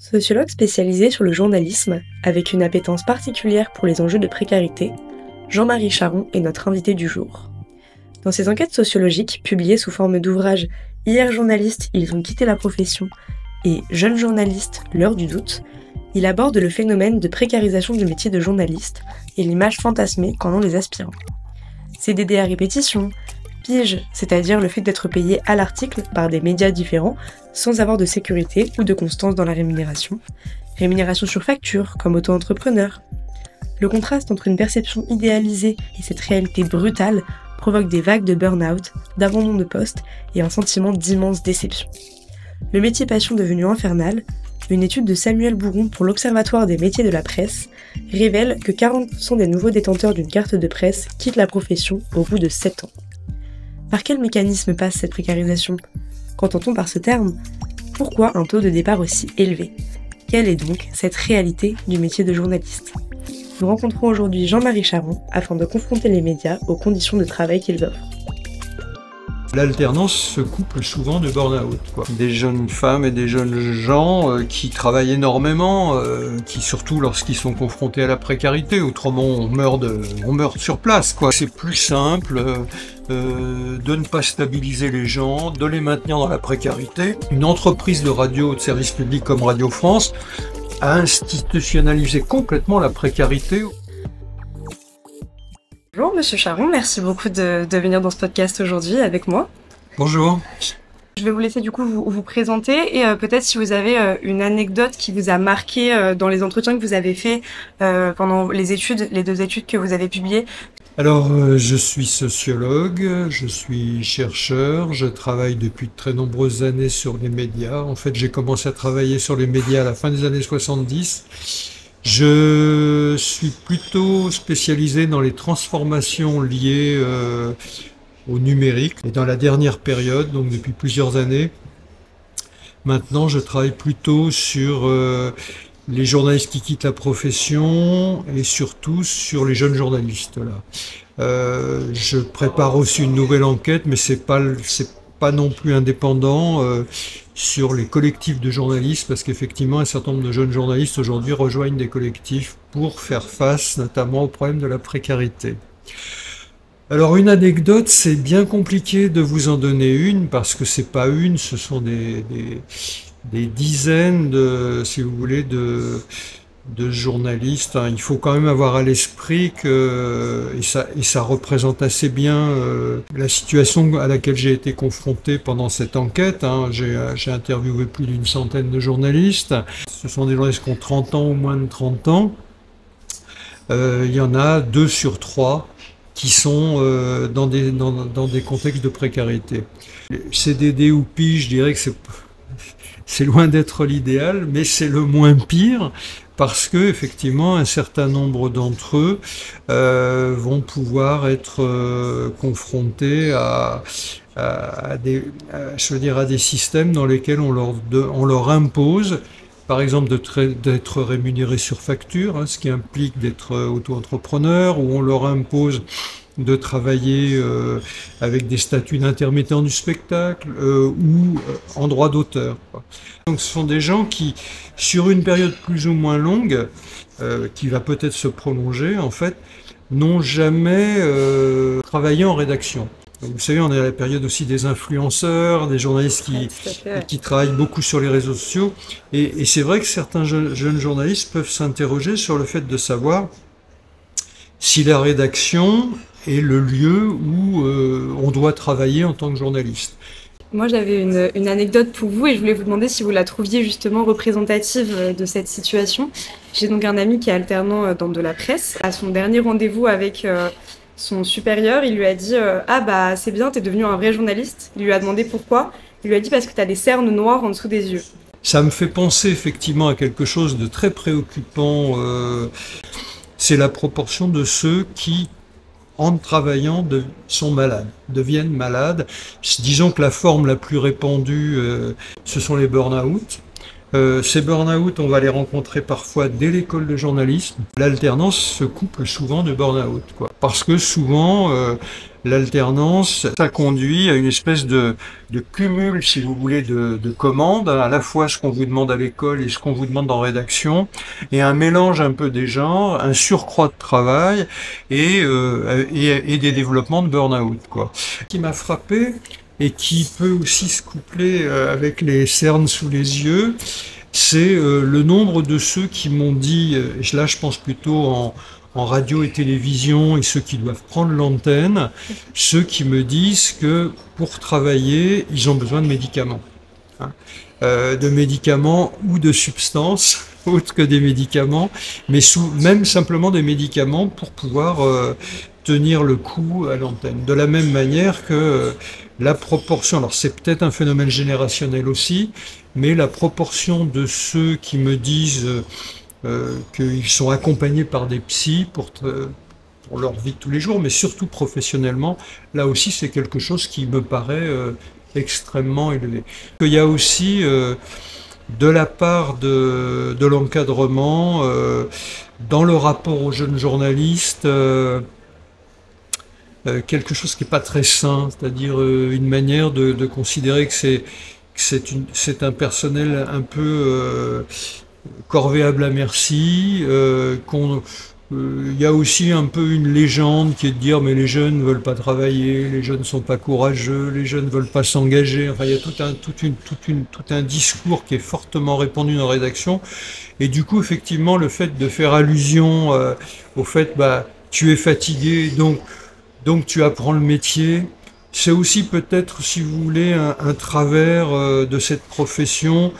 Sociologue spécialisé sur le journalisme, avec une appétence particulière pour les enjeux de précarité, Jean-Marie Charon est notre invité du jour. Dans ses enquêtes sociologiques, publiées sous forme d'ouvrages Hier journalistes, ils ont quitté la profession et Jeunes journalistes, l'heure du doute, il aborde le phénomène de précarisation du métier de journaliste et l'image fantasmée qu'en ont les aspirants. CDD à répétition, pige, c'est-à-dire le fait d'être payé à l'article par des médias différents sans avoir de sécurité ou de constance dans la rémunération, rémunération sur facture comme auto-entrepreneur. Le contraste entre une perception idéalisée et cette réalité brutale provoque des vagues de burn-out, d'abandon de poste et un sentiment d'immense déception. Le métier passion devenu infernal, une étude de Samuel Bouron pour l'Observatoire des métiers de la presse révèle que 40% des nouveaux détenteurs d'une carte de presse quittent la profession au bout de 7 ans. Par quel mécanisme passe cette précarisation ? Qu'entend-on par ce terme ? Pourquoi un taux de départ aussi élevé ? Quelle est donc cette réalité du métier de journaliste ? Nous rencontrons aujourd'hui Jean-Marie Charon afin de confronter les médias aux conditions de travail qu'ils offrent. L'alternance se couple souvent de burn-out, quoi. Des jeunes femmes et des jeunes gens qui travaillent énormément, qui surtout lorsqu'ils sont confrontés à la précarité, autrement on meurt sur place, quoi. C'est plus simple de ne pas stabiliser les gens, de les maintenir dans la précarité. Une entreprise de radio de service public comme Radio France a institutionnalisé complètement la précarité. Bonjour Monsieur Charon, merci beaucoup de venir dans ce podcast aujourd'hui avec moi. Bonjour. Je vais vous laisser du coup vous présenter et peut-être si vous avez une anecdote qui vous a marqué dans les entretiens que vous avez faits pendant les deux études que vous avez publiées. Alors, je suis sociologue, je suis chercheur, je travaille depuis de très nombreuses années sur les médias. En fait, j'ai commencé à travailler sur les médias à la fin des années 70. Je suis plutôt spécialisé dans les transformations liées au numérique. Et dans la dernière période, donc depuis plusieurs années, maintenant je travaille plutôt sur les journalistes qui quittent la profession et surtout sur les jeunes journalistes. Je prépare aussi une nouvelle enquête, mais c'est pas non plus indépendant sur les collectifs de journalistes, parce qu'effectivement un certain nombre de jeunes journalistes aujourd'hui rejoignent des collectifs pour faire face notamment au problème de la précarité. Alors une anecdote, c'est bien compliqué de vous en donner une, parce que c'est pas une, ce sont des dizaines si vous voulez, de journalistes. Il faut quand même avoir à l'esprit que, et ça représente assez bien la situation à laquelle j'ai été confronté pendant cette enquête. J'ai interviewé plus d'une centaine de journalistes. Ce sont des journalistes qui ont 30 ans ou moins de 30 ans. Il y en a 2 sur 3 qui sont dans des contextes de précarité. CDD ou pige, je dirais que c'est loin d'être l'idéal, mais c'est le moins pire, parce que effectivement un certain nombre d'entre eux vont pouvoir être confrontés à des systèmes dans lesquels on leur impose, par exemple d'être rémunéré sur facture, ce qui implique d'être auto-entrepreneur, ou on leur impose de travailler avec des statuts d'intermittent du spectacle ou en droit d'auteur. Donc ce sont des gens qui, sur une période plus ou moins longue, qui va peut-être se prolonger, en fait, n'ont jamais travaillé en rédaction. Donc, vous savez, on est à la période aussi des influenceurs, des journalistes qui travaillent beaucoup sur les réseaux sociaux. Et c'est vrai que certains jeunes journalistes peuvent s'interroger sur le fait de savoir si la rédaction est le lieu où on doit travailler en tant que journaliste. Moi, j'avais une anecdote pour vous et je voulais vous demander si vous la trouviez justement représentative de cette situation. J'ai donc un ami qui est alternant dans de la presse. À son dernier rendez-vous avec son supérieur, il lui a dit « Ah bah c'est bien, t'es devenu un vrai journaliste ». Il lui a demandé pourquoi. Il lui a dit « Parce que t'as des cernes noires en dessous des yeux ». Ça me fait penser effectivement à quelque chose de très préoccupant. C'est la proportion de ceux qui, en travaillant, deviennent malades. Disons que la forme la plus répandue, ce sont les burn-out. Ces burn-out, on va les rencontrer parfois dès l'école de journalisme. L'alternance se couple souvent de burn-out, quoi. Parce que souvent, l'alternance, ça conduit à une espèce de cumul, si vous voulez, de commandes, à la fois ce qu'on vous demande à l'école et ce qu'on vous demande en rédaction, et un mélange un peu des genres, un surcroît de travail et des développements de burn-out, quoi. Ce qui m'a frappé, et qui peut aussi se coupler avec les cernes sous les yeux, c'est le nombre de ceux qui m'ont dit, là je pense plutôt en radio et télévision et ceux qui doivent prendre l'antenne, ceux qui me disent que pour travailler, ils ont besoin de médicaments. Hein. De médicaments ou de substances, autres que des médicaments, mais même simplement des médicaments pour pouvoir tenir le coup à l'antenne. De la même manière que la proportion, alors c'est peut-être un phénomène générationnel aussi, mais la proportion de ceux qui me disent qu'ils sont accompagnés par des psys pour leur vie de tous les jours, mais surtout professionnellement, là aussi c'est quelque chose qui me paraît extrêmement élevé. Il y a aussi de la part de l'encadrement, dans le rapport aux jeunes journalistes, quelque chose qui n'est pas très sain, c'est-à-dire une manière de considérer que c'est un personnel un peu corvéable à merci, il y a aussi un peu une légende qui est de dire mais les jeunes ne veulent pas travailler, les jeunes ne sont pas courageux, les jeunes ne veulent pas s'engager. Enfin, il y a tout un discours qui est fortement répandu dans la rédaction. Et du coup, effectivement, le fait de faire allusion au fait tu es fatigué, donc tu apprends le métier, c'est aussi peut-être, si vous voulez, un travers de cette profession.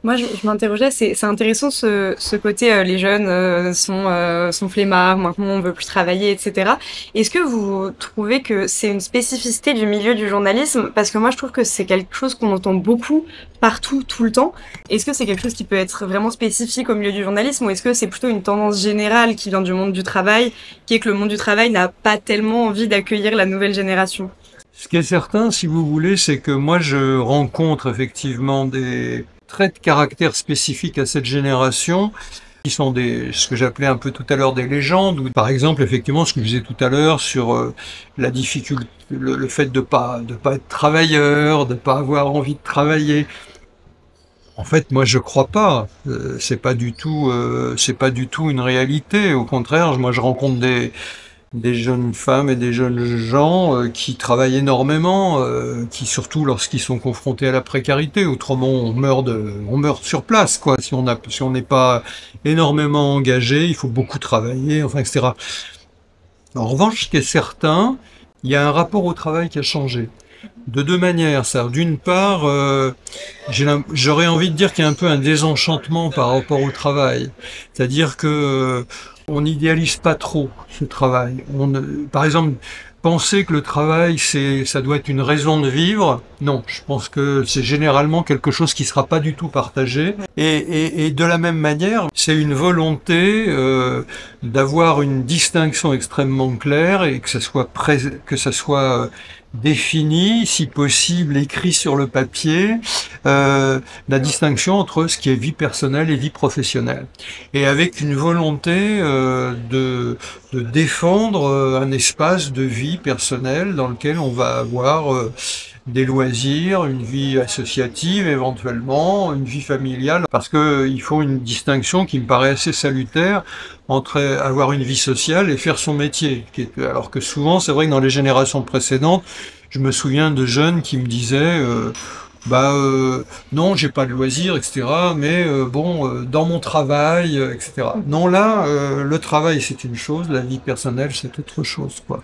Moi, je m'interrogeais, c'est intéressant ce côté, les jeunes sont flemmards, maintenant on veut plus travailler, etc. Est-ce que vous trouvez que c'est une spécificité du milieu du journalisme? Parce que moi, je trouve que c'est quelque chose qu'on entend beaucoup, partout, tout le temps. Est-ce que c'est quelque chose qui peut être vraiment spécifique au milieu du journalisme, ou est-ce que c'est plutôt une tendance générale qui vient du monde du travail, qui est que le monde du travail n'a pas tellement envie d'accueillir la nouvelle génération? Ce qui est certain, si vous voulez, c'est que moi, je rencontre effectivement des traits de caractère spécifiques à cette génération, qui sont ce que j'appelais un peu tout à l'heure des légendes, ou par exemple, effectivement, ce que je disais tout à l'heure sur la difficulté, le fait de pas être travailleur, de pas avoir envie de travailler. En fait, moi, je crois pas. C'est pas du tout une réalité. Au contraire, moi, je rencontre des jeunes femmes et des jeunes gens qui travaillent énormément, qui surtout lorsqu'ils sont confrontés à la précarité, autrement on meurt sur place, quoi. Si on n'est pas énormément engagé, il faut beaucoup travailler, enfin, etc. En revanche, ce qui est certain, il y a un rapport au travail qui a changé. De deux manières, ça. D'une part, j'aurais envie de dire qu'il y a un peu un désenchantement par rapport au travail. C'est-à-dire que on n'idéalise pas trop ce travail. Par exemple, penser que le travail, ça doit être une raison de vivre, non. Je pense que c'est généralement quelque chose qui sera pas du tout partagé. Et de la même manière, c'est une volonté d'avoir une distinction extrêmement claire et que ça soit défini, si possible, écrit sur le papier, la distinction entre ce qui est vie personnelle et vie professionnelle. Et avec une volonté de défendre un espace de vie personnelle dans lequel on va avoir des loisirs, une vie associative éventuellement, une vie familiale, parce que il faut une distinction qui me paraît assez salutaire entre avoir une vie sociale et faire son métier. Alors que souvent, c'est vrai que dans les générations précédentes, je me souviens de jeunes qui me disaient non, j'ai pas de loisirs, etc. Mais dans mon travail, etc. Non, là, le travail c'est une chose, la vie personnelle c'est autre chose, quoi.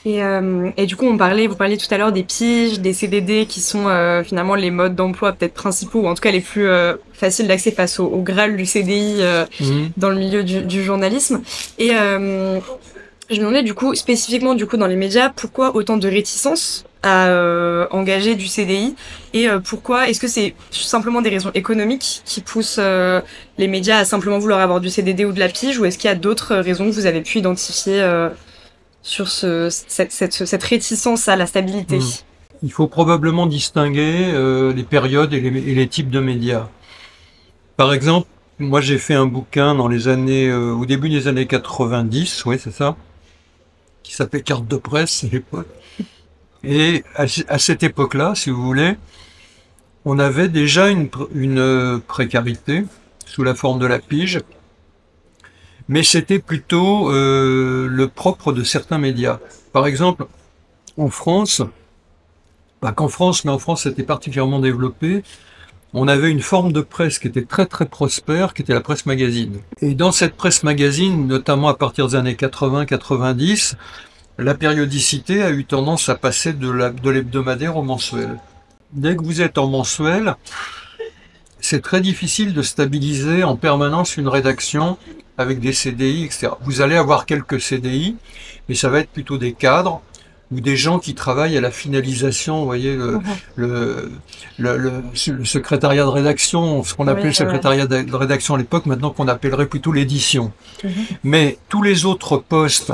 Et du coup, vous parliez tout à l'heure des piges, des CDD qui sont finalement les modes d'emploi peut-être principaux, ou en tout cas les plus faciles d'accès face au Graal du CDI dans le milieu du journalisme. Et je me demandais du coup, spécifiquement du coup dans les médias, pourquoi autant de réticence à engager du CDI, et pourquoi est-ce que c'est simplement des raisons économiques qui poussent les médias à simplement vouloir avoir du CDD ou de la pige, ou est-ce qu'il y a d'autres raisons que vous avez pu identifier sur cette réticence à la stabilité? Il faut probablement distinguer les périodes et les types de médias. Par exemple, moi j'ai fait un bouquin dans les années, au début des années 90, oui c'est ça, qui s'appelait Carte de presse à l'époque. Et à cette époque-là, si vous voulez, on avait déjà une précarité sous la forme de la pige, mais c'était plutôt le propre de certains médias. Par exemple, en France, pas qu'en France, mais en France c'était particulièrement développé, on avait une forme de presse qui était très très prospère, qui était la presse magazine. Et dans cette presse magazine, notamment à partir des années 80-90, la périodicité a eu tendance à passer de l'hebdomadaire au mensuel. Dès que vous êtes en mensuel, c'est très difficile de stabiliser en permanence une rédaction avec des CDI, etc. Vous allez avoir quelques CDI, mais ça va être plutôt des cadres ou des gens qui travaillent à la finalisation, vous voyez, le secrétariat de rédaction, ce qu'on appelait le secrétariat de rédaction à l'époque, maintenant qu'on appellerait plutôt l'édition. Mais tous les autres postes,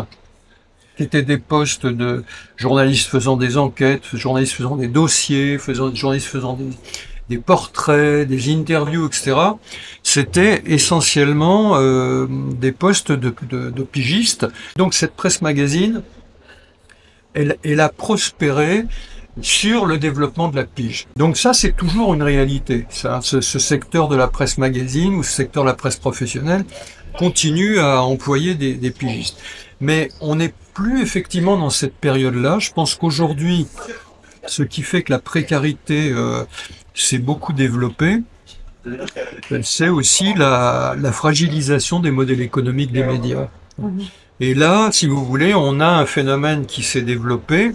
qui étaient des postes de journalistes faisant des enquêtes, journalistes faisant des dossiers, journalistes faisant des portraits, des interviews, etc., c'était essentiellement des postes de pigistes. Donc cette presse magazine, elle a prospéré sur le développement de la pige. Donc ça, c'est toujours une réalité. Ça, ce secteur de la presse magazine ou ce secteur de la presse professionnelle continue à employer des pigistes. Mais on n'est plus effectivement dans cette période-là. Je pense qu'aujourd'hui, ce qui fait que la précarité s'est beaucoup développée, c'est aussi la fragilisation des modèles économiques des médias. Et là, si vous voulez, on a un phénomène qui s'est développé,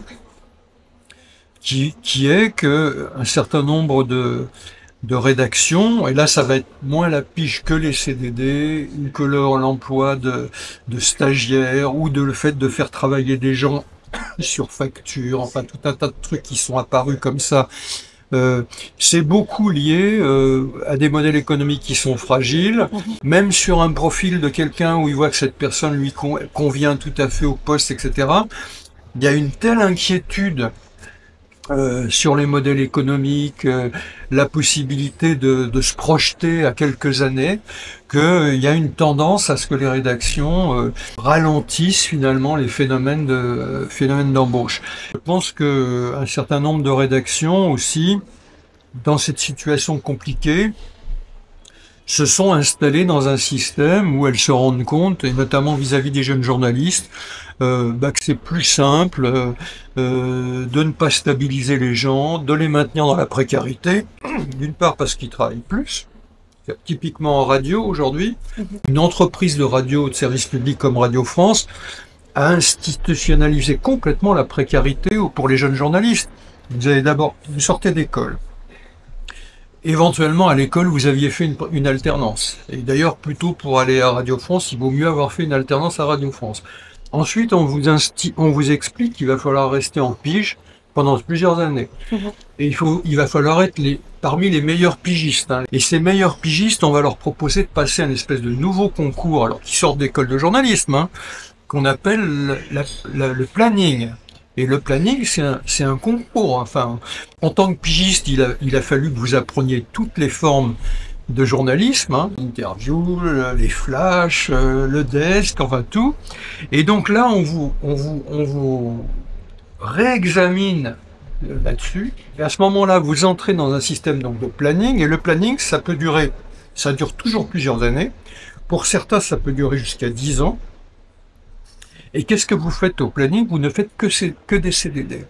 qui est que un certain nombre de rédactions, et là ça va être moins la pige que les CDD, ou que l'emploi de stagiaires, ou le fait de faire travailler des gens sur facture, enfin tout un tas de trucs qui sont apparus comme ça. C'est beaucoup lié à des modèles économiques qui sont fragiles, même sur un profil de quelqu'un où il voit que cette personne lui convient tout à fait au poste, etc. Il y a une telle inquiétude sur les modèles économiques, la possibilité de se projeter à quelques années, qu'il y a une tendance à ce que les rédactions ralentissent finalement les phénomènes d'embauche. Je pense que un certain nombre de rédactions aussi, dans cette situation compliquée, se sont installées dans un système où elles se rendent compte, et notamment vis-à-vis des jeunes journalistes, que c'est plus simple de ne pas stabiliser les gens, de les maintenir dans la précarité, d'une part parce qu'ils travaillent plus, typiquement en radio aujourd'hui. Une entreprise de radio de service public comme Radio France a institutionnalisé complètement la précarité pour les jeunes journalistes. Vous sortez d'école. Éventuellement, à l'école, vous aviez fait une alternance. Et d'ailleurs, plutôt pour aller à Radio France, il vaut mieux avoir fait une alternance à Radio France. Ensuite, on vous explique qu'il va falloir rester en pige pendant plusieurs années. Et il va falloir être parmi les meilleurs pigistes. Et ces meilleurs pigistes, on va leur proposer de passer un espèce de nouveau concours, alors qu'ils sortent d'école de journalisme, qu'on appelle le planning. Et le planning, c'est un concours. Enfin, en tant que pigiste, il a fallu que vous appreniez toutes les formes de journalisme, l'interview, les flashs, le desk, enfin tout. Et donc là, on vous réexamine là-dessus. Et à ce moment-là, vous entrez dans un système donc de planning. Et le planning, ça dure toujours plusieurs années. Pour certains, ça peut durer jusqu'à 10 ans. Et qu'est-ce que vous faites au planning? Vous ne faites que des CDD.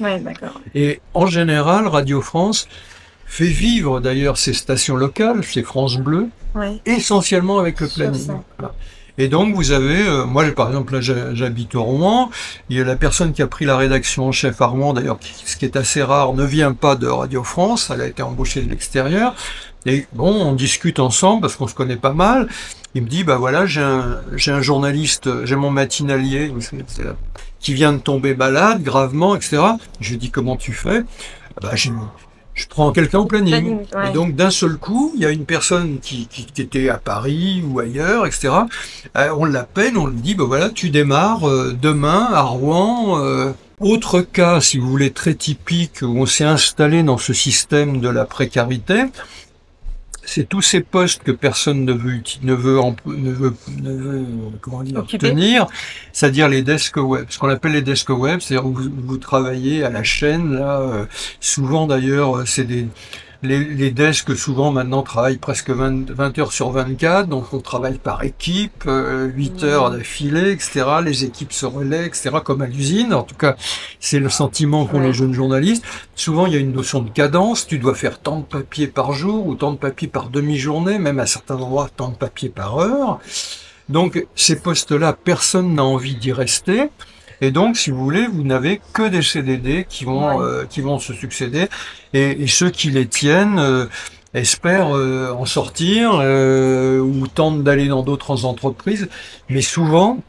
Ouais, d'accord. Et en général, Radio France fait vivre d'ailleurs ses stations locales, ses France Bleu, essentiellement avec le planning. Voilà. Et donc vous avez, moi par exemple là j'habite au Rouen, il y a la personne qui a pris la rédaction en chef à Rouen, d'ailleurs ce qui est assez rare, ne vient pas de Radio France, elle a été embauchée de l'extérieur. Et bon, on discute ensemble parce qu'on se connaît pas mal. Il me dit, bah voilà, j'ai un journaliste, j'ai mon matinalier qui vient de tomber malade, gravement, etc. Je lui dis, comment tu fais? Bah, je prends quelqu'un au planning. Et donc, d'un seul coup, il y a une personne qui était à Paris ou ailleurs, etc. On l'appelle, on lui dit, bah voilà, tu démarres demain à Rouen. Autre cas, si vous voulez, très typique, où on s'est installé dans ce système de la précarité, c'est tous ces postes que personne ne veut comment dire, Occupé. tenir, c'est-à-dire les desks web. Ce qu'on appelle les desks web, c'est-à-dire où vous travaillez à la chaîne, là, souvent d'ailleurs, c'est les desks souvent maintenant travaillent presque 20 heures sur 24, donc on travaille par équipe, 8 heures d'affilée, etc. Les équipes se relaient, etc. Comme à l'usine. En tout cas, c'est le sentiment qu'ont les jeunes journalistes. Souvent, il y a une notion de cadence. Tu dois faire tant de papiers par jour ou tant de papiers par demi-journée, même à certains endroits, tant de papiers par heure. Donc, ces postes-là, personne n'a envie d'y rester. Et donc, si vous voulez, vous n'avez que des CDD qui vont se succéder, et ceux qui les tiennent espèrent en sortir ou tentent d'aller dans d'autres entreprises. Mais souvent,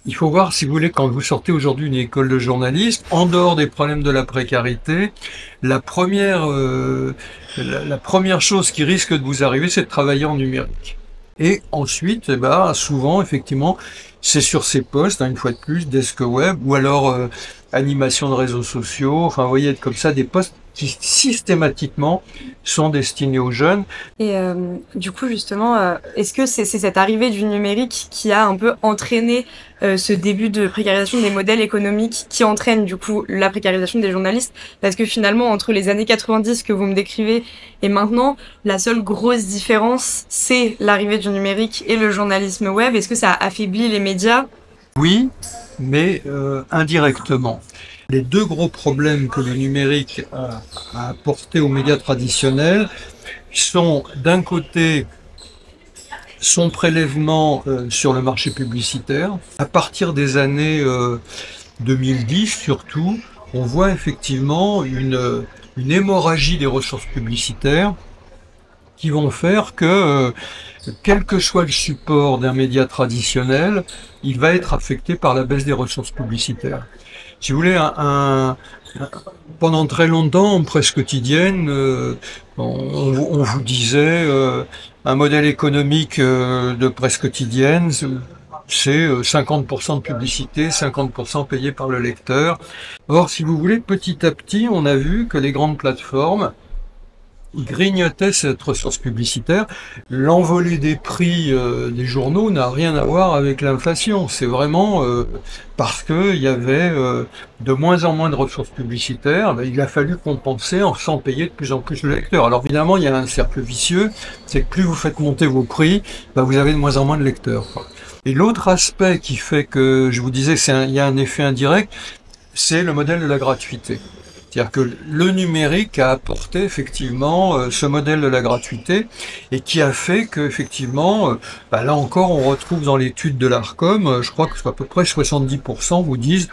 il faut voir, si vous voulez, quand vous sortez aujourd'hui d'une école de journalisme, en dehors des problèmes de la précarité, la première chose qui risque de vous arriver, c'est de travailler en numérique. Et ensuite, eh ben, souvent, effectivement, c'est sur ces postes, une fois de plus, desk web, ou alors animation de réseaux sociaux, enfin, vous voyez, comme ça, des postes qui systématiquement sont destinés aux jeunes. Et du coup, justement, est-ce que c'est cette arrivée du numérique qui a un peu entraîné ce début de précarisation des modèles économiques qui entraîne du coup la précarisation des journalistes? Parce que finalement, entre les années 90 que vous me décrivez et maintenant, la seule grosse différence, c'est l'arrivée du numérique et le journalisme web. Est-ce que ça a affaibli les médias? Oui, mais indirectement. Les deux gros problèmes que le numérique a apportés aux médias traditionnels sont, d'un côté, son prélèvement sur le marché publicitaire. À partir des années 2010 surtout, on voit effectivement une hémorragie des ressources publicitaires qui vont faire que, quel que soit le support d'un média traditionnel, il va être affecté par la baisse des ressources publicitaires. Si vous voulez, pendant très longtemps, en presse quotidienne, on vous disait un modèle économique de presse quotidienne, c'est 50% de publicité, 50% payé par le lecteur. Or, si vous voulez, petit à petit, on a vu que les grandes plateformes grignotait cette ressource publicitaire. L'envolée des prix des journaux n'a rien à voir avec l'inflation. C'est vraiment parce que il y avait de moins en moins de ressources publicitaires. Il a fallu compenser en faisant payer de plus en plus le lecteur. Alors évidemment, il y a un cercle vicieux, c'est que plus vous faites monter vos prix, vous avez de moins en moins de lecteurs. Et l'autre aspect qui fait que, je vous disais, il y a un effet indirect, c'est le modèle de la gratuité. C'est-à-dire que le numérique a apporté effectivement ce modèle de la gratuité et qui a fait que effectivement, là encore, on retrouve dans l'étude de l'Arcom, je crois que c'est à peu près 70%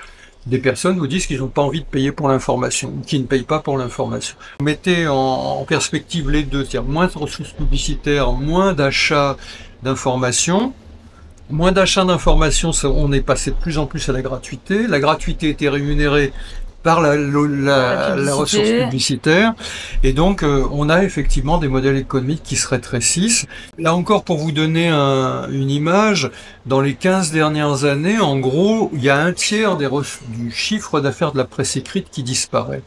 des personnes vous disent qu'ils n'ont pas envie de payer pour l'information, qui ne payent pas pour l'information. Mettez en perspective les deux, c'est-à-dire moins de ressources publicitaires, moins d'achats d'informations. Moins d'achats d'informations, on est passé de plus en plus à la gratuité. La gratuité était rémunérée par la ressource publicitaire. Et donc, on a effectivement des modèles économiques qui se rétrécissent. Là encore, pour vous donner une image, dans les 15 dernières années, en gros, il y a un tiers du chiffre d'affaires de la presse écrite qui disparaît.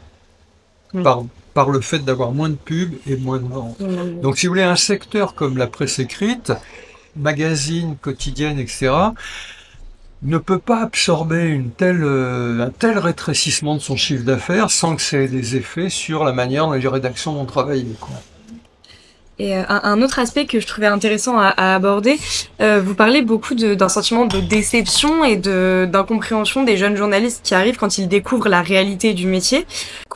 Par le fait d'avoir moins de pubs et moins de ventes. Donc, si vous voulez, un secteur comme la presse écrite, magazines, quotidiennes, etc., ne peut pas absorber un tel rétrécissement de son chiffre d'affaires sans que ça ait des effets sur la manière dont les rédactions vont travailler. Et un autre aspect que je trouvais intéressant à aborder, vous parlez beaucoup d'un sentiment de déception et d'incompréhension des jeunes journalistes qui arrivent quand ils découvrent la réalité du métier.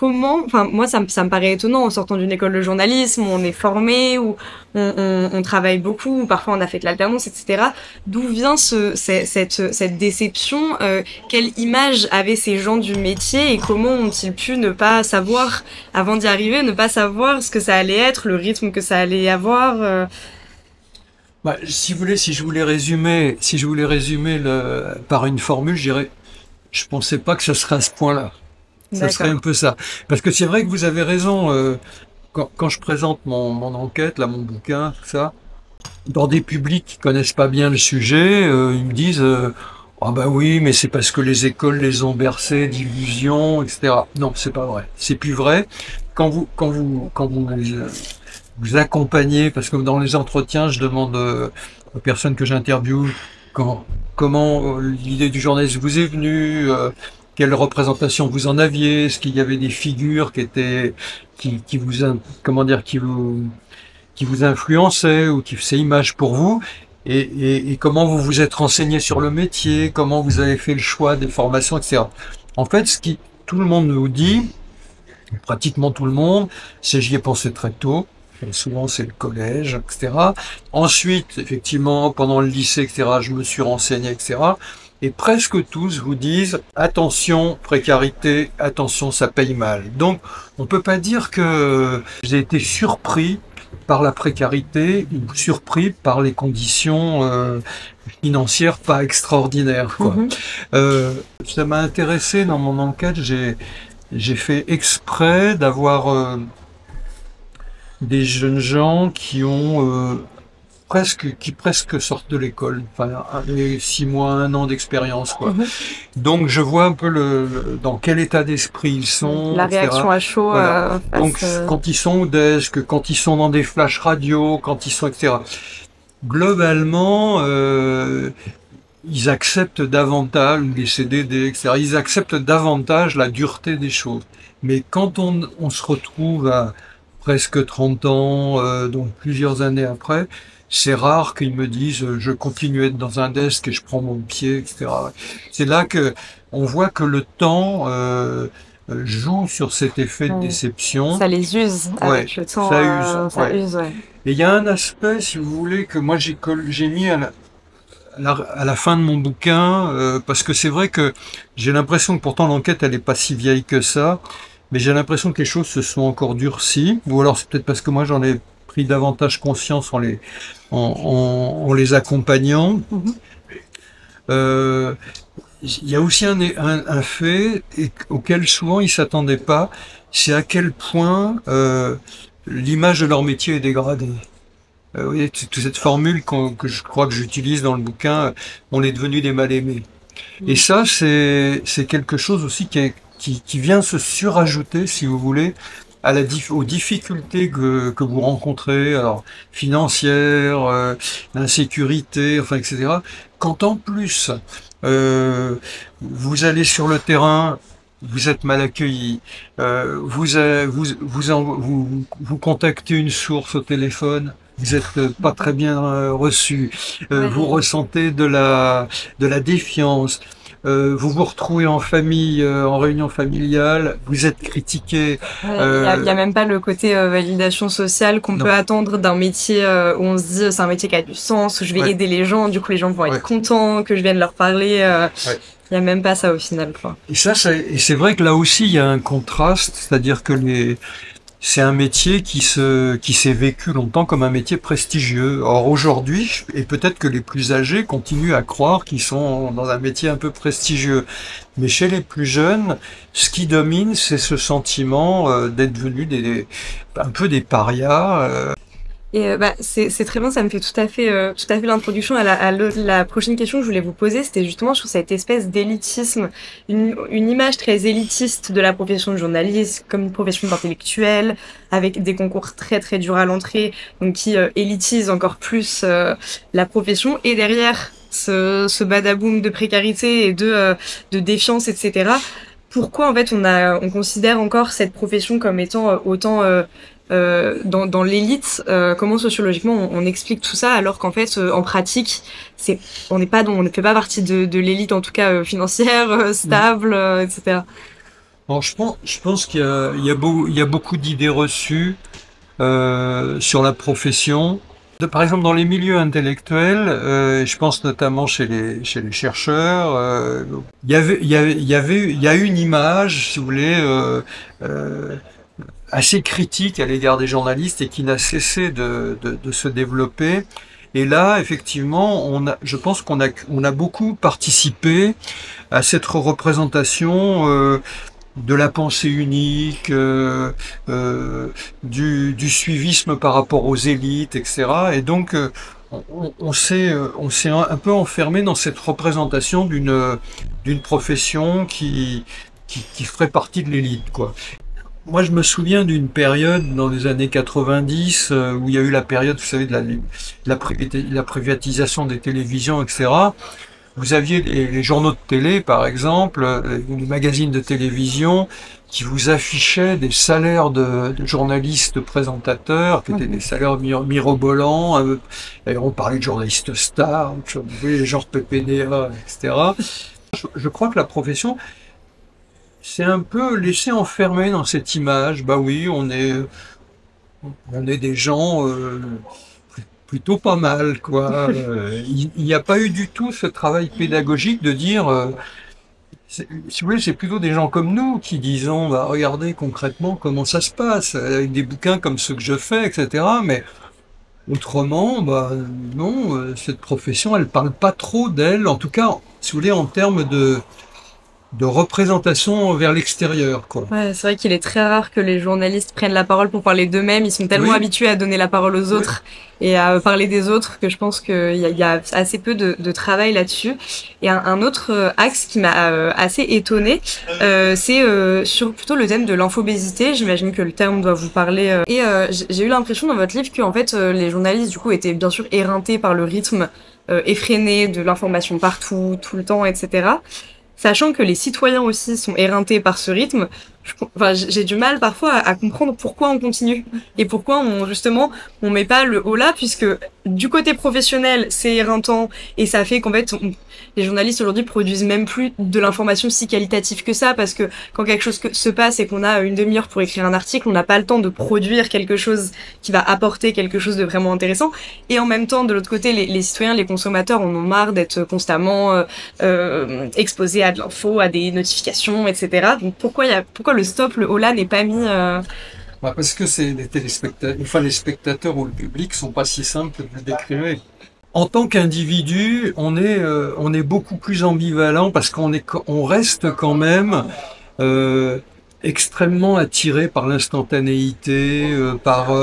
Moi ça me paraît étonnant en sortant d'une école de journalisme où on est formé, où on travaille beaucoup, où parfois on a fait de l'alternance, etc. D'où vient cette déception? Quelle image avaient ces gens du métier et comment ont-ils pu ne pas savoir, avant d'y arriver, ne pas savoir ce que ça allait être, le rythme que ça allait avoir? Si je voulais résumer par une formule, je dirais, je pensais pas que ce serait à ce point-là. Ça serait un peu ça. Parce que c'est vrai que vous avez raison, quand je présente mon enquête, là, mon bouquin, tout ça, dans des publics qui connaissent pas bien le sujet, ils me disent, ah oui, mais c'est parce que les écoles les ont bercés d'illusions, etc. Non, c'est pas vrai. C'est plus vrai. Quand vous vous accompagner, parce que dans les entretiens, je demande aux personnes que j'interviewe comment l'idée du journaliste vous est venue, quelle représentation vous en aviez, est-ce qu'il y avait des figures qui vous, comment dire, qui vous influençaient ou qui faisaient image pour vous, et comment vous vous êtes renseigné sur le métier, comment vous avez fait le choix des formations, etc. En fait, tout le monde nous dit, pratiquement tout le monde, c'est j'y ai pensé très tôt. Et souvent, c'est le collège, etc. Ensuite, effectivement, pendant le lycée, etc., je me suis renseigné, etc. Et presque tous vous disent, attention, précarité, attention, ça paye mal. Donc, on peut pas dire que j'ai été surpris par la précarité ou surpris par les conditions financières pas extraordinaires, quoi. Ça m'a intéressé dans mon enquête, j'ai fait exprès d'avoir des jeunes gens qui ont presque sortent de l'école, enfin 6 mois, 1 an d'expérience, quoi. Donc je vois un peu dans quel état d'esprit ils sont, La etc. réaction à chaud. Voilà. Donc quand ils sont au desk, quand ils sont dans des flashs radio, quand ils sont, etc. Globalement, ils acceptent davantage les CDD, etc. Ils acceptent davantage la dureté des choses. Mais quand on se retrouve à presque 30 ans, donc plusieurs années après, c'est rare qu'ils me disent je continue à être dans un desk et je prends mon pied, etc. C'est là que on voit que le temps joue sur cet effet de déception. Ça les use avec le temps. Ça use. Ça use, ouais. Et il y a un aspect, si vous voulez, que moi j'ai mis à la fin de mon bouquin, parce que c'est vrai que j'ai l'impression que pourtant l'enquête elle est pas si vieille que ça, mais j'ai l'impression que les choses se sont encore durcies, ou alors c'est peut-être parce que moi j'en ai pris davantage conscience en les accompagnant. Il y a aussi un fait auquel souvent ils s'attendaient pas, c'est à quel point l'image de leur métier est dégradée. Oui, toute cette formule que je crois que j'utilise dans le bouquin, on est devenu des mal-aimés. Et ça, c'est quelque chose aussi qui vient se surajouter, si vous voulez, aux difficultés que vous rencontrez, alors financières, l'insécurité, enfin, etc. Quand en plus vous allez sur le terrain, vous êtes mal accueilli, vous contactez une source au téléphone, vous êtes pas très bien reçu, vous ressentez de la défiance. Vous vous retrouvez en famille, en réunion familiale, vous êtes critiqué. Il y a même pas le côté validation sociale qu'on peut attendre d'un métier où on se dit c'est un métier qui a du sens, où je vais aider les gens, du coup les gens vont être contents que je vienne leur parler. Il y a même pas ça au final, quoi. Et c'est vrai que là aussi il y a un contraste, c'est-à-dire que c'est un métier qui s'est vécu longtemps comme un métier prestigieux. Or aujourd'hui, et peut-être que les plus âgés continuent à croire qu'ils sont dans un métier un peu prestigieux. Mais chez les plus jeunes, ce qui domine, c'est ce sentiment d'être venus un peu des parias. Et c'est très bien, ça me fait tout à fait l'introduction à la prochaine question que je voulais vous poser, c'était justement sur cette espèce d'élitisme, une image très élitiste de la profession de journaliste comme une profession d'intellectuel, avec des concours très très durs à l'entrée, donc qui élitise encore plus la profession, et derrière ce badaboom de précarité et de défiance, etc. Pourquoi en fait on considère encore cette profession comme étant autant dans l'élite, comment sociologiquement on explique tout ça, alors qu'en fait en pratique on ne fait pas partie de l'élite, en tout cas financière, stable, etc. Alors je pense qu'il y a beaucoup d'idées reçues sur la profession. Par exemple, dans les milieux intellectuels, je pense notamment chez les chercheurs, il y a une image, si vous voulez, assez critique à l'égard des journalistes et qui n'a cessé de se développer. Et là, effectivement, je pense qu'on a beaucoup participé à cette représentation de la pensée unique, du suivisme par rapport aux élites, etc. Et donc, on s'est un peu enfermé dans cette représentation d'une profession qui ferait partie de l'élite, quoi. Moi, je me souviens d'une période dans les années 90 où il y a eu la période, vous savez, de la privatisation des télévisions, etc. Vous aviez les journaux de télé, par exemple, ou les magazines de télévision, qui vous affichaient des salaires de journalistes présentateurs, qui étaient des salaires mirobolants. Et on parlait de journalistes stars, vous voyez, genre PPDA, etc. Je crois que la profession s'est un peu laissée enfermer dans cette image. Bah oui, on est des gens plutôt pas mal, quoi. Il n'y a pas eu du tout ce travail pédagogique de dire, si vous voulez, c'est plutôt des gens comme nous qui disons, bah, regardez concrètement comment ça se passe, avec des bouquins comme ceux que je fais, etc. Mais autrement, bah non, cette profession, elle parle pas trop d'elle, en tout cas, si vous voulez, en termes de représentation vers l'extérieur, quoi. Ouais, c'est vrai qu'il est très rare que les journalistes prennent la parole pour parler d'eux-mêmes. Ils sont tellement Oui, habitués à donner la parole aux autres et à parler des autres que je pense qu'il y a assez peu de travail là-dessus. Et un autre axe qui m'a assez étonnée, c'est sur plutôt le thème de l'infobésité. J'imagine que le terme doit vous parler. J'ai eu l'impression dans votre livre que en fait les journalistes du coup étaient bien sûr éreintés par le rythme effréné de l'information partout, tout le temps, etc. Sachant que les citoyens aussi sont éreintés par ce rythme, j'ai du mal parfois à comprendre pourquoi on continue et pourquoi on met pas le haut là, puisque du côté professionnel c'est éreintant et ça fait qu'en fait les journalistes aujourd'hui produisent même plus de l'information si qualitative que ça, parce que quand quelque chose se passe et qu'on a une demi-heure pour écrire un article, on n'a pas le temps de produire quelque chose qui va apporter quelque chose de vraiment intéressant. Et en même temps, de l'autre côté, les citoyens, les consommateurs en ont marre d'être constamment exposés à de l'info, à des notifications, etc. Donc pourquoi le stop, le holà n'est pas mis bah, parce que c'est les téléspectateurs, enfin les spectateurs ou le public sont pas si simples de le décrire. En tant qu'individu, on est beaucoup plus ambivalent parce on reste quand même euh, extrêmement attiré par l'instantanéité, par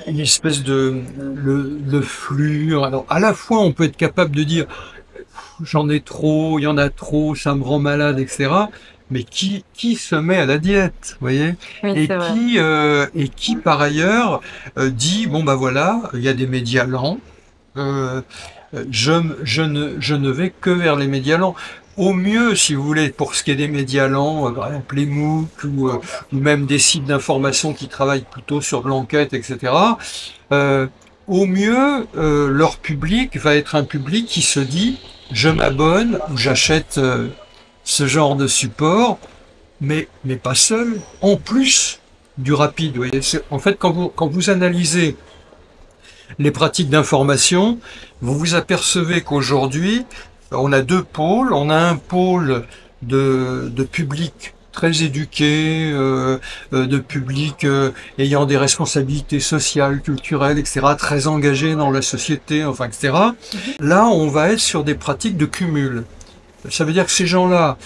une espèce le flux. Alors, à la fois, on peut être capable de dire j'en ai trop, il y en a trop, ça me rend malade, etc. Mais qui se met à la diète, vous voyez? Oui, c'est vrai. Et qui par ailleurs dit bon bah voilà, il y a des médias lents, euh, je ne vais que vers les médias lents. Au mieux, si vous voulez, pour ce qui est des médias lents, par exemple les MOOC ou même des sites d'information qui travaillent plutôt sur de l'enquête, etc. Au mieux, leur public va être un public qui se dit je m'abonne ou j'achète ce genre de support, mais pas seul, en plus du rapide. Vous voyez. En fait, quand vous analysez les pratiques d'information, vous vous apercevez qu'aujourd'hui, on a deux pôles. On a un pôle de public très éduqué, de public ayant des responsabilités sociales, culturelles, etc., très engagé dans la société, enfin, etc. Là, on va être sur des pratiques de cumul. Ça veut dire que ces gens-là,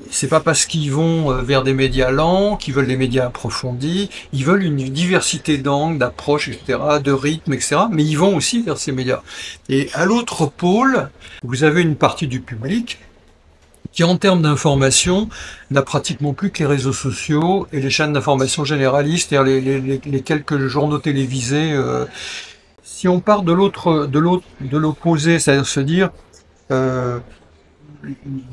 c'est pas parce qu'ils vont vers des médias lents, qu'ils veulent des médias approfondis, ils veulent une diversité d'angles, d'approches, etc., de rythme, etc., mais ils vont aussi vers ces médias. Et à l'autre pôle, vous avez une partie du public qui, en termes d'information, n'a pratiquement plus que les réseaux sociaux et les chaînes d'information généralistes, c'est-à-dire les quelques journaux télévisés. Si on part de l'opposé, c'est-à-dire se dire,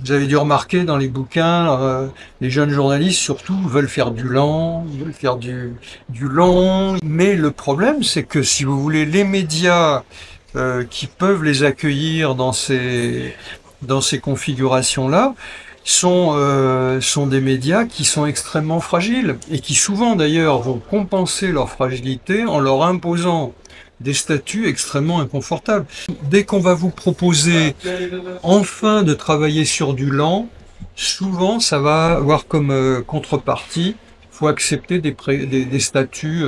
vous avez dû remarquer dans les bouquins, les jeunes journalistes surtout veulent faire du lent, veulent faire du long. Mais le problème, c'est que si vous voulez, les médias qui peuvent les accueillir dans ces configurations-là sont des médias qui sont extrêmement fragiles et qui souvent d'ailleurs vont compenser leur fragilité en leur imposant des statuts extrêmement inconfortables. Dès qu'on va vous proposer enfin de travailler sur du lent, souvent ça va avoir comme contrepartie, il faut accepter des statuts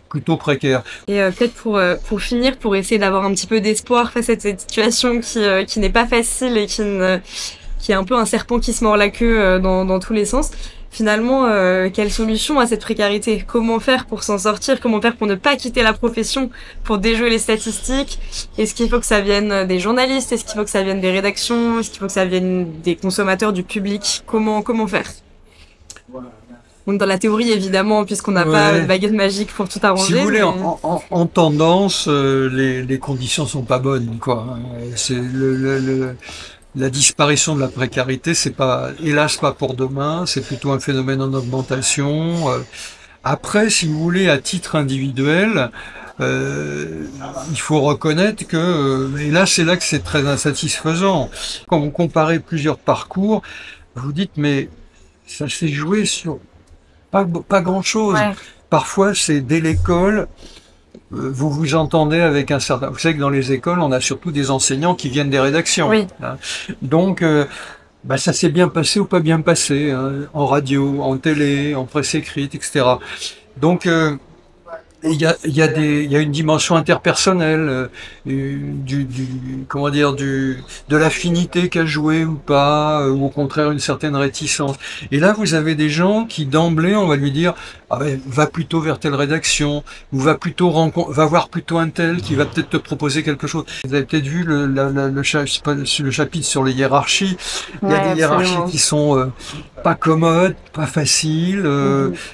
plutôt précaires. Et peut-être pour finir, pour essayer d'avoir un petit peu d'espoir face à cette situation qui n'est pas facile et qui est un peu un serpent qui se mord la queue dans tous les sens. Finalement, quelle solution à cette précarité? Comment faire pour s'en sortir? Comment faire pour ne pas quitter la profession, pour déjouer les statistiques? Est-ce qu'il faut que ça vienne des journalistes? Est-ce qu'il faut que ça vienne des rédactions? Est-ce qu'il faut que ça vienne des consommateurs, du public? Comment faire? Donc dans la théorie, évidemment, puisqu'on n'a pas de baguette magique pour tout arranger. Si vous voulez, en tendance, les conditions sont pas bonnes, quoi. C'est la disparition de la précarité, c'est pas, hélas, pas pour demain. C'est plutôt un phénomène en augmentation. Après, si vous voulez, à titre individuel, il faut reconnaître que, et là, c'est là que c'est très insatisfaisant. Quand vous comparez plusieurs parcours, vous dites, mais ça s'est joué sur pas grand-chose. Ouais. Parfois, c'est dès l'école, vous vous entendez avec un certain... Vous savez que dans les écoles, on a surtout des enseignants qui viennent des rédactions. Oui. Hein. Donc, ça s'est bien passé ou pas bien passé, hein, en radio, en télé, en presse écrite, etc. Donc, il y a une dimension interpersonnelle, comment dire, de l'affinité qu'a joué ou pas, ou au contraire une certaine réticence. Et là, vous avez des gens qui d'emblée, on va lui dire, ah ben, va plutôt vers telle rédaction, ou va voir plutôt un tel qui va peut-être te proposer quelque chose. Vous avez peut-être vu le chapitre sur les hiérarchies. Il y a des hiérarchies qui sont pas commodes, pas faciles.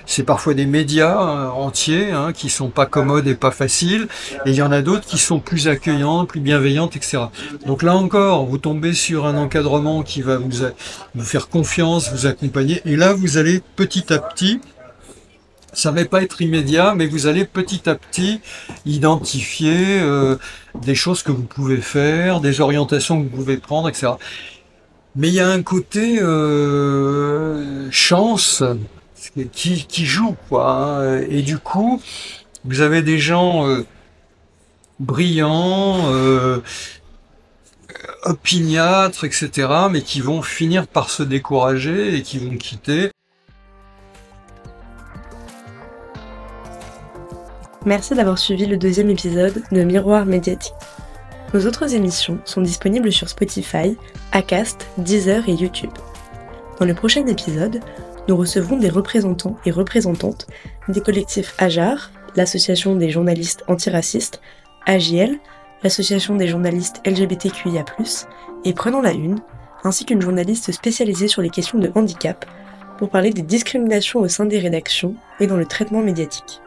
C'est parfois des médias entiers qui sont pas commodes et pas faciles. Et il y en a d'autres qui sont plus accueillantes, plus bienveillantes, etc. Donc là encore, vous tombez sur un encadrement qui va vous faire confiance, vous accompagner. Et là, vous allez petit à petit, ça va pas être immédiat, mais vous allez petit à petit identifier des choses que vous pouvez faire, des orientations que vous pouvez prendre, etc. Mais il y a un côté chance qui joue, quoi. Hein. Et du coup, vous avez des gens brillants, opiniâtres, etc., mais qui vont finir par se décourager et qui vont quitter. Merci d'avoir suivi le 2e épisode de Miroir médiatique. Nos autres émissions sont disponibles sur Spotify, Acast, Deezer et YouTube. Dans le prochain épisode, nous recevrons des représentants et représentantes des collectifs AJAR, l'association des journalistes antiracistes, AJL, l'association des journalistes LGBTQIA+, et Prenons la Une, ainsi qu'une journaliste spécialisée sur les questions de handicap, pour parler des discriminations au sein des rédactions et dans le traitement médiatique.